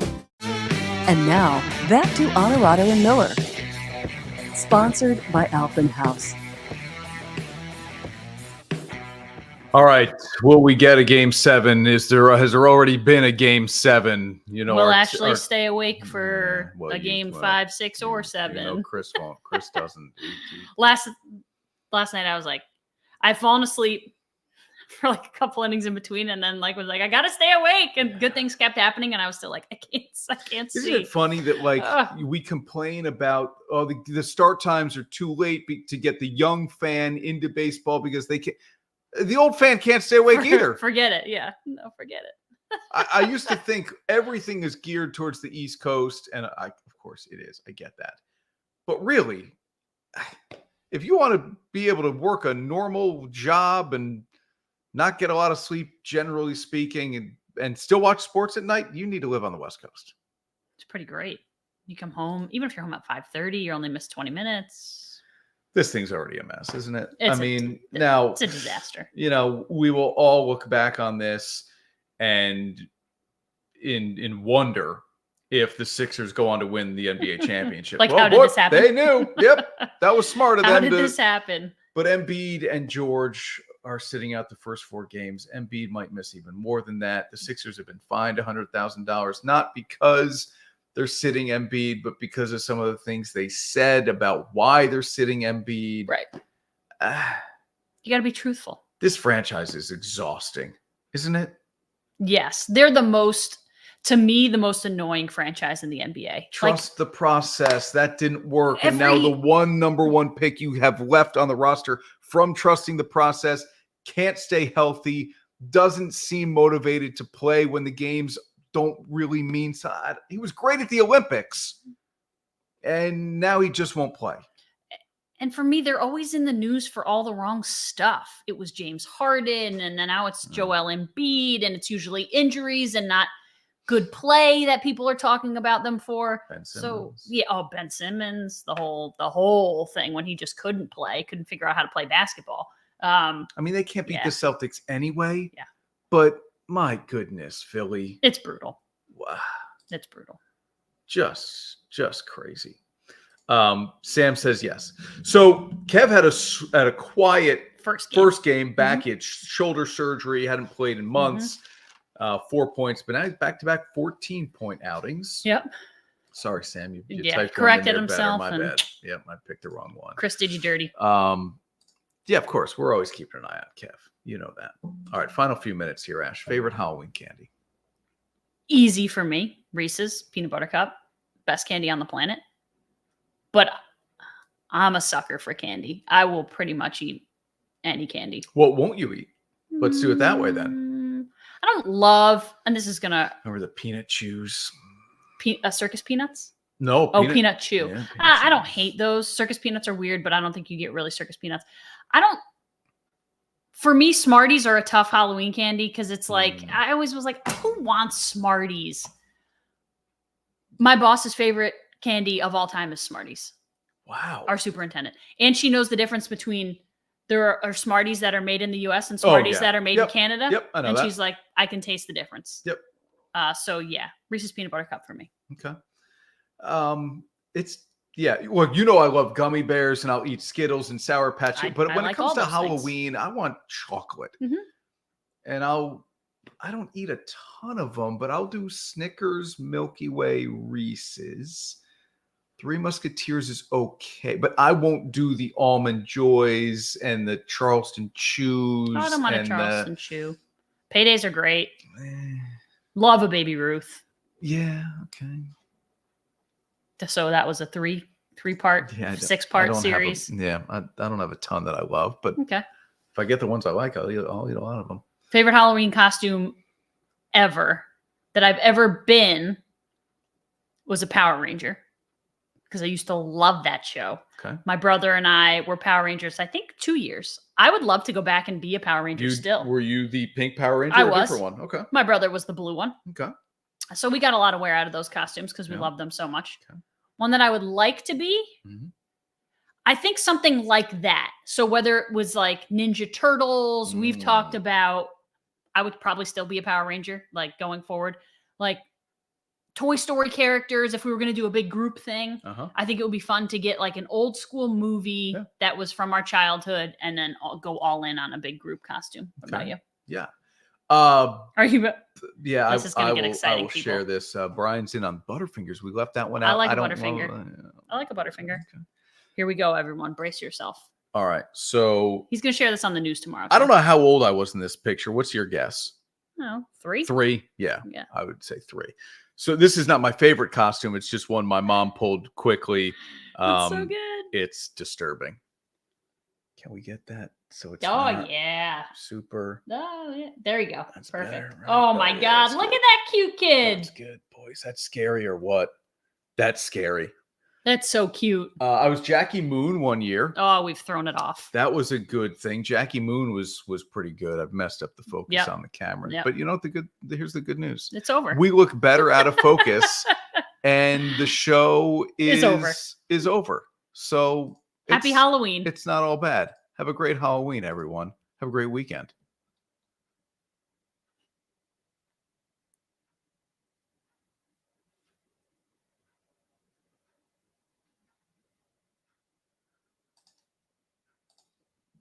And now, back to Onorato and Miller. Sponsored by Alpenhaus. All right. Will we get a Game 7? Has there already been a Game 7? We'll actually stay awake for a Game 5, 6, or 7. Chris won't. Chris doesn't. Last night I was like, I've fallen asleep for a couple innings in between, and then was like, I gotta stay awake, and good things kept happening, and I was still like, I can't see. Isn't it funny that we complain about the start times are too late to get the young fan into baseball because they can't. The old fan can't stay awake either. Forget it. Yeah, no, forget it. I used to think everything is geared towards the East Coast, and of course it is. I get that, but really, if you want to be able to work a normal job and not get a lot of sleep, generally speaking, and still watch sports at night, you need to live on the West Coast. It's pretty great. You come home, even if you're home at 5:30, you only miss 20 minutes. This thing's already a mess, isn't it? Now it's a disaster. We will all look back on this and in wonder if the Sixers go on to win the NBA championship. How did this happen? They knew. Yep. That was smart of them. How did this happen? But Embiid and George are sitting out the first 4 games. Embiid might miss even more than that. The Sixers have been fined $100,000, not because they're sitting Embiid, but because of some of the things they said about why they're sitting Embiid. Right. You got to be truthful. This franchise is exhausting, isn't it? Yes. They're the most annoying franchise in the NBA. Trust the process. That didn't work. And now the number one pick you have left on the roster from trusting the process can't stay healthy, doesn't seem motivated to play when the games don't really mean so. He was great at the Olympics, and now he just won't play. And for me, they're always in the news for all the wrong stuff. It was James Harden, and then now it's Joel Embiid, and it's usually injuries and not good play that people are talking about them for. Ben Simmons. So yeah, Ben Simmons, the whole thing when he just couldn't play, couldn't figure out how to play basketball. I mean, they can't beat Yeah. the Celtics anyway. Yeah. But my goodness, Philly. It's brutal. Wow. It's brutal. Just crazy. Sam says yes. So Kev had a quiet First game back. He had shoulder surgery, hadn't played in months. 4 points, but now he's back-to-back 14-point outings. Yep. Sorry, Sam. You Yeah, typed corrected one in there better. himself My and- bad. Yep, I picked the wrong one. Chris did you dirty. Yeah, of course. We're always keeping an eye on Kev. You know that. All right, final few minutes here, Ash. Favorite Halloween candy? Easy for me. Reese's Peanut Butter Cup. Best candy on the planet. But I'm a sucker for candy. I will pretty much eat any candy. What won't you eat? Let's do it that way then. I don't love, and this is going to... Remember the peanut chews? Circus peanuts? No. Peanut chew. Yeah, I don't hate those. Circus peanuts are weird, but I don't think you get really circus peanuts. For me, Smarties are a tough Halloween candy because it's like, I always was like, who wants Smarties? My boss's favorite candy of all time is Smarties. Wow. Our superintendent. And she knows the difference between there are Smarties that are made in the US and Smarties that are made in Canada. Yep, I know and that. she's like, I can taste the difference. Yep. So yeah, Reese's Peanut Butter Cup for me. Okay. Well, you know I love gummy bears and I'll eat Skittles and Sour Patch. But when like it comes all to those Halloween, I want chocolate. And I don't eat a ton of them, but I'll do Snickers, Milky Way, Reese's. Three Musketeers is okay, but I won't do the Almond Joys and the Charleston Chews. I don't mind a Charleston Chew. Paydays are great. Love a Baby Ruth. Yeah, okay. So that was a three-part, six-part series. I don't have a ton that I love, but okay. If I get the ones I like, I'll eat a lot of them. Favorite Halloween costume ever that I've ever been was a Power Ranger because I used to love that show. Okay. My brother and I were Power Rangers, I think 2 years. I would love to go back and be a Power Ranger still. Were you the pink Power Ranger I or a was. different one? Okay. My brother was the blue one. Okay. So we got a lot of wear out of those costumes because we loved them so much. Okay. One that I would like to be, I think something like that. So whether it was like Ninja Turtles, we've talked about, I would probably still be a Power Ranger, like going forward. Like Toy Story characters, if we were going to do a big group thing, I think it would be fun to get like an old school movie that was from our childhood and then go all in on a big group costume. What about you? Yeah. Are you? Yeah, this is going to get exciting. I will share this. Brian's in on Butterfingers. We left that one out. I like a Butterfinger. I like a Butterfinger. Okay. Here we go, everyone. Brace yourself. All right. So he's going to share this on the news tomorrow. I don't know how old I was in this picture. What's your guess? No, 3. 3. Yeah. I would say 3. So this is not my favorite costume. It's just one my mom pulled quickly. That's so good. It's disturbing. Can we get that? So it's super. Oh yeah, there you go. That's perfect. Better, right? Oh my God, good. look at that cute kid. That's good, boys. That's scary or what? That's scary. That's so cute. I was Jackie Moon one year. Oh, we've thrown it off. That was a good thing. Jackie Moon was pretty good. I've messed up the focus on the camera, but you know what? Here's the good news. It's over. We look better out of focus, and the show is over. So happy Halloween. It's not all bad. Have a great Halloween, everyone. Have a great weekend.